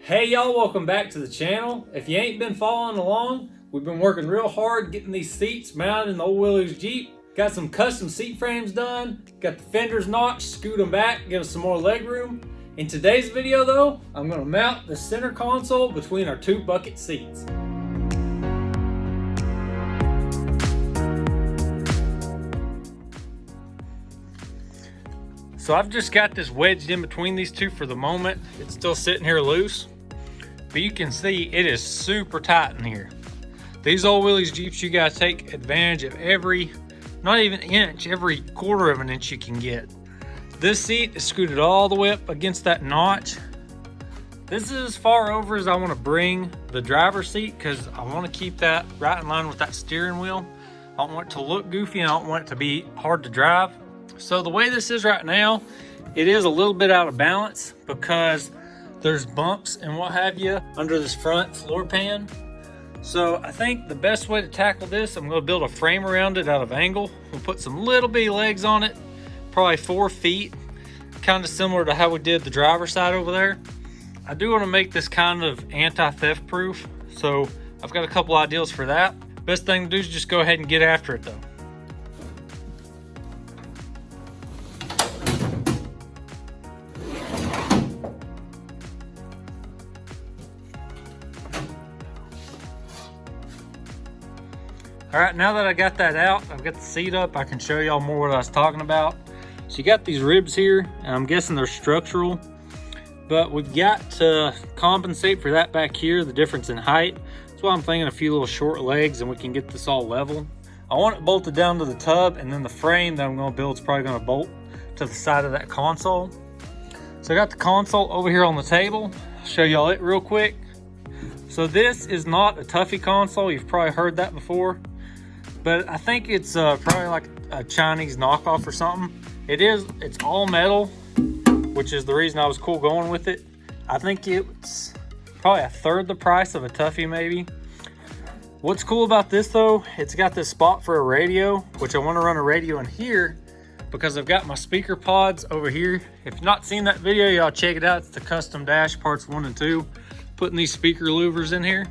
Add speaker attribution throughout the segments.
Speaker 1: Hey y'all, welcome back to the channel. If you ain't been following along, we've been working real hard getting these seats mounted in the old Willys Jeep. Got some custom seat frames done, got the fenders notched, scoot them back, give us some more leg room. In today's video though, I'm gonna mount the center console between our two bucket seats. So I've just got this wedged in between these two for the moment. It's still sitting here loose, but you can see it is super tight in here. These old Willys Jeeps, you gotta take advantage of every, not even inch, every quarter of an inch you can get. This seat is scooted all the way up against that notch. This is as far over as I wanna bring the driver's seat because I wanna keep that right in line with that steering wheel. I don't want it to look goofy and I don't want it to be hard to drive. So the way this is right now, it is a little bit out of balance because there's bumps and what have you under this front floor pan. So I think the best way to tackle this, I'm gonna build a frame around it out of angle. We'll put some little bitty legs on it, probably 4 feet, kind of similar to how we did the driver's side over there. I do wanna make this kind of anti-theft proof. So I've got a couple ideas for that. Best thing to do is just go ahead and get after it though. All right, now that I got that out, I've got the seat up, I can show y'all more what I was talking about. So you got these ribs here, and I'm guessing they're structural, but we've got to compensate for that back here, the difference in height. That's why I'm thinking a few little short legs and we can get this all level. I want it bolted down to the tub, and then the frame that I'm gonna build is probably gonna bolt to the side of that console. So I got the console over here on the table. I'll show y'all it real quick. So this is not a Tuffy console, you've probably heard that before. But I think it's probably like a Chinese knockoff or something. It's all metal, which is the reason I was cool going with it. I think it's probably a third the price of a Tuffy maybe. What's cool about this though, it's got this spot for a radio, which I want to run a radio in here because I've got my speaker pods over here. If you've not seen that video, y'all check it out. It's the custom dash parts 1 and 2. Putting these speaker louvers in here.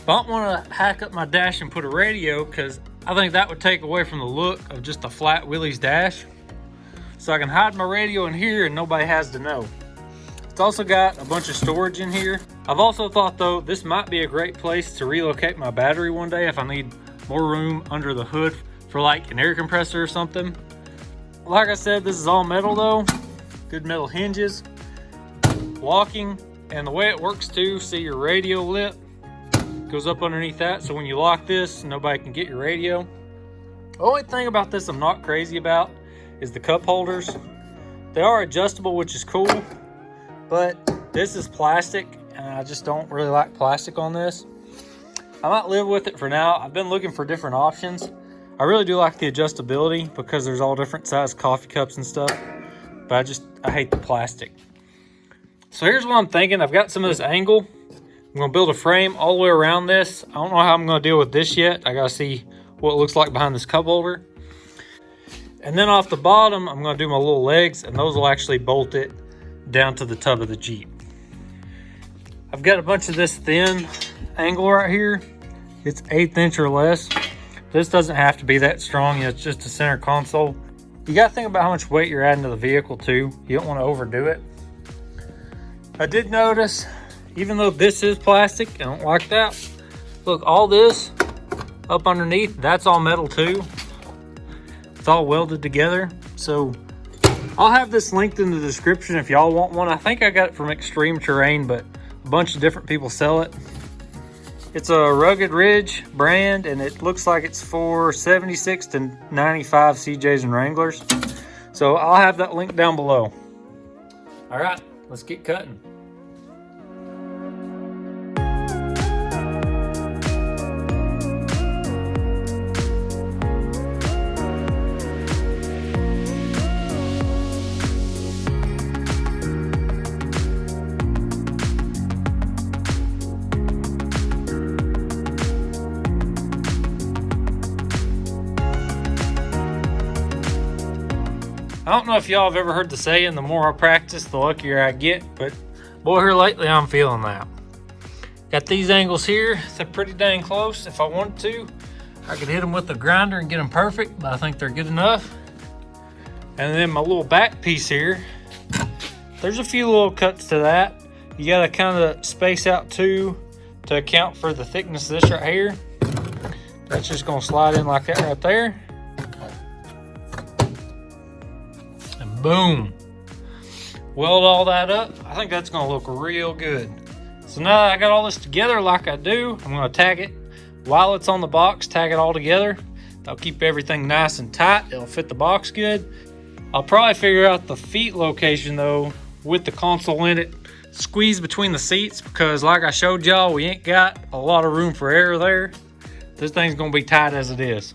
Speaker 1: But I don't want to hack up my dash and put a radio because I think that would take away from the look of just a flat Willys dash. So I can hide my radio in here and nobody has to know. It's also got a bunch of storage in here. I've also thought though, this might be a great place to relocate my battery one day if I need more room under the hood for like an air compressor or something. Like I said, this is all metal though. Good metal hinges, locking, and the way it works too, see your radio lip goes up underneath that, so when you lock this, nobody can get your radio. The only thing about this I'm not crazy about is the cup holders. They are adjustable, which is cool, but this is plastic, and I just don't really like plastic on this. I might live with it for now. I've been looking for different options. I really do like the adjustability because there's all different size coffee cups and stuff, but I hate the plastic. So here's what I'm thinking. I've got some of this angle. I'm gonna build a frame all the way around this. I don't know how I'm gonna deal with this yet. I gotta see what it looks like behind this cup holder. And then off the bottom, I'm gonna do my little legs, and those will actually bolt it down to the tub of the Jeep. I've got a bunch of this thin angle right here. It's 1/8 inch or less. This doesn't have to be that strong. It's just a center console. You gotta think about how much weight you're adding to the vehicle too. You don't wanna overdo it. I did notice, even though this is plastic, I don't like that. Look, all this up underneath, that's all metal too. It's all welded together. So I'll have this linked in the description if y'all want one. I think I got it from Extreme Terrain, but a bunch of different people sell it. It's a Rugged Ridge brand, and it looks like it's for 76 to 95 CJs and Wranglers. So I'll have that link down below. All right, let's get cutting. I don't know if y'all have ever heard the saying, the more I practice, the luckier I get, but Boy, here lately I'm feeling that. Got these angles here, they're pretty dang close. If I wanted to, I could hit them with the grinder and get them perfect, but I think they're good enough. And then my little back piece here, there's a few little cuts to that. You gotta kind of space out too to account for the thickness of this right here. That's just gonna slide in like that right there. And boom. Weld all that up. I think that's gonna look real good. So now that I got all this together like I do, I'm gonna tag it while it's on the box, tag it all together. That'll keep everything nice and tight. It'll fit the box good. I'll probably figure out the feet location though with the console in it, squeeze between the seats, because like I showed y'all, we ain't got a lot of room for air there. This thing's gonna be tight as it is.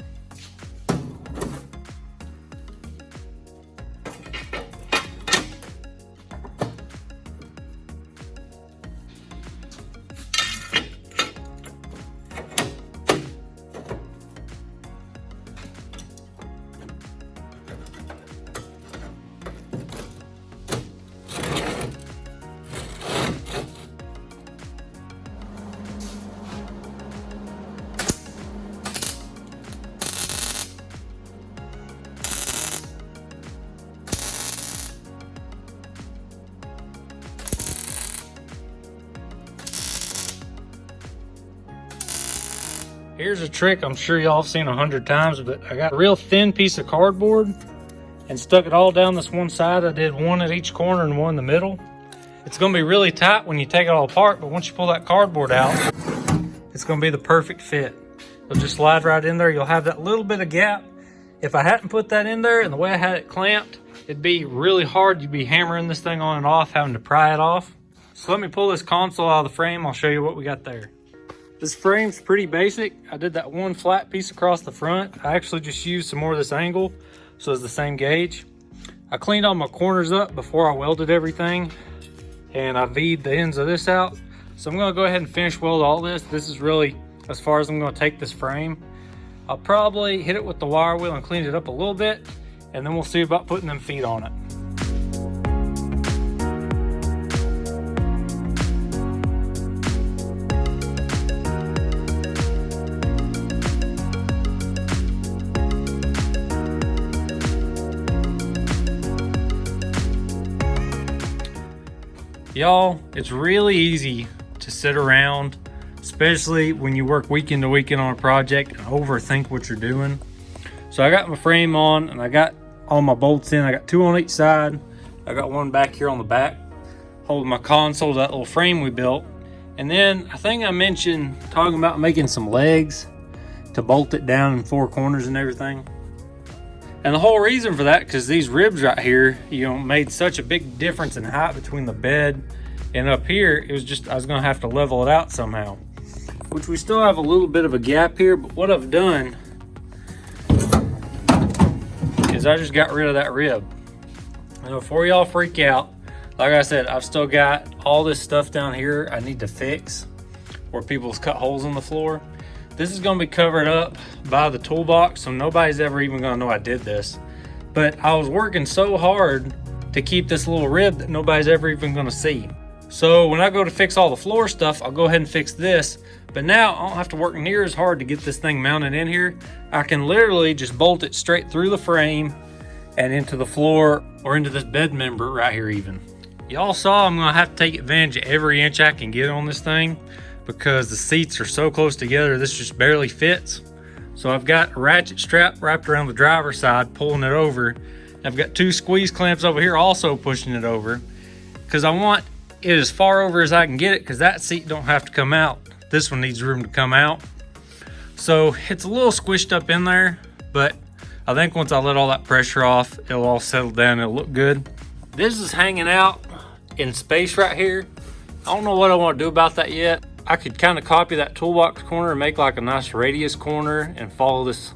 Speaker 1: Here's a trick I'm sure y'all have seen 100 times, but I got a real thin piece of cardboard and stuck it all down this one side. I did one at each corner and one in the middle. It's gonna be really tight when you take it all apart, but once you pull that cardboard out, it's gonna be the perfect fit. It'll just slide right in there. You'll have that little bit of gap. If I hadn't put that in there and the way I had it clamped, it'd be really hard. You'd be hammering this thing on and off, having to pry it off. So let me pull this console out of the frame. I'll show you what we got there. This frame's pretty basic. I did that one flat piece across the front. I actually just used some more of this angle, so it's the same gauge. I cleaned all my corners up before I welded everything, and I V'd the ends of this out. So I'm gonna go ahead and finish weld all this. This is really as far as I'm gonna take this frame. I'll probably hit it with the wire wheel and clean it up a little bit, and then we'll see about putting them feet on it. Y'all, it's really easy to sit around, especially when you work weekend to weekend on a project, and overthink what you're doing. So I got my frame on and I got all my bolts in. I got two on each side. I got one back here on the back, holding my console to that little frame we built. And then I think I mentioned talking about making some legs to bolt it down in four corners and everything. And the whole reason for that, because these ribs right here, made such a big difference in height between the bed and up here. It was just, I was gonna have to level it out somehow, which we still have a little bit of a gap here. But what I've done is I just got rid of that rib. And before y'all freak out, like I said, I've still got all this stuff down here I need to fix where people's cut holes in the floor. This is gonna be covered up by the toolbox, so nobody's ever even gonna know I did this. But I was working so hard to keep this little rib that nobody's ever even gonna see. So when I go to fix all the floor stuff, I'll go ahead and fix this. But now I don't have to work near as hard to get this thing mounted in here. I can literally just bolt it straight through the frame and into the floor or into this bed member right here even. Y'all saw I'm gonna have to take advantage of every inch I can get on this thing, because the seats are so close together, this just barely fits. So I've got a ratchet strap wrapped around the driver's side, pulling it over. I've got two squeeze clamps over here also pushing it over, because I want it as far over as I can get it, because that seat don't have to come out. This one needs room to come out. So it's a little squished up in there, but I think once I let all that pressure off, it'll all settle down, it'll look good. This is hanging out in space right here. I don't know what I want to do about that yet. I could kind of copy that toolbox corner and make like a nice radius corner and follow this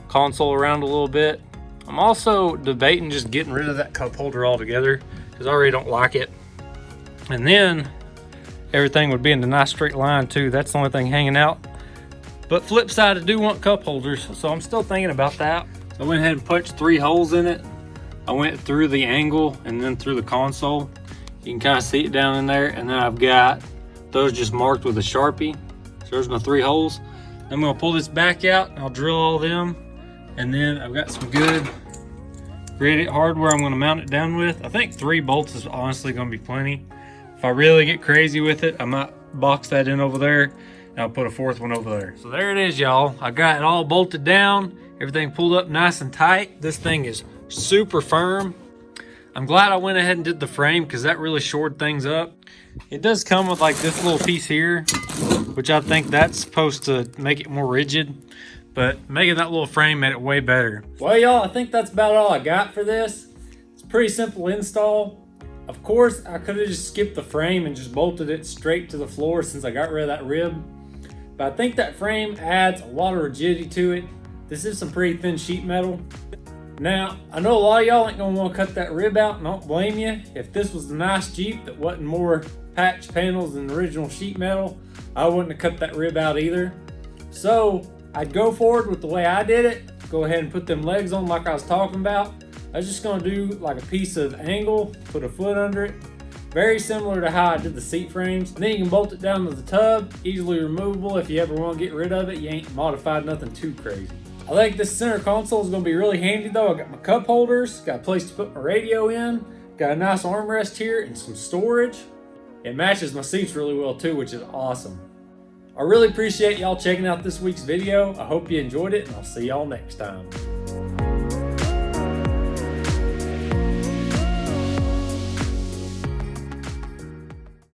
Speaker 1: console around a little bit. I'm also debating just getting rid of that cup holder altogether, because I already don't like it. And then everything would be in a nice straight line too. That's the only thing hanging out. But flip side, I do want cup holders, so I'm still thinking about that. So I went ahead and punched 3 holes in it. I went through the angle and then through the console. You can kind of see it down in there. And then I've got those just marked with a Sharpie. So there's my 3 holes. I'm gonna pull this back out and I'll drill all them. And then I've got some good gritted hardware I'm gonna mount it down with. I think 3 bolts is honestly gonna be plenty. If I really get crazy with it, I might box that in over there and I'll put a 4th one over there. So there it is, y'all. I got it all bolted down, everything pulled up nice and tight. This thing is super firm. I'm glad I went ahead and did the frame because that really shored things up. It does come with like this little piece here, which I think that's supposed to make it more rigid, but making that little frame made it way better. Well, y'all, I think that's about all I got for this. It's a pretty simple install. Of course, I could have just skipped the frame and just bolted it straight to the floor since I got rid of that rib, but I think that frame adds a lot of rigidity to it. This is some pretty thin sheet metal. Now, I know a lot of y'all ain't gonna wanna cut that rib out, and I don't blame you. If this was a nice Jeep that wasn't more patch panels than the original sheet metal, I wouldn't have cut that rib out either. So I'd go forward with the way I did it. Go ahead and put them legs on like I was talking about. I was just gonna do like a piece of angle, put a foot under it. Very similar to how I did the seat frames. And then you can bolt it down to the tub, easily removable. If you ever wanna get rid of it, you ain't modified nothing too crazy. I think this center console is gonna be really handy though. I got my cup holders, got a place to put my radio in, got a nice armrest here and some storage. It matches my seats really well too, which is awesome. I really appreciate y'all checking out this week's video. I hope you enjoyed it and I'll see y'all next time.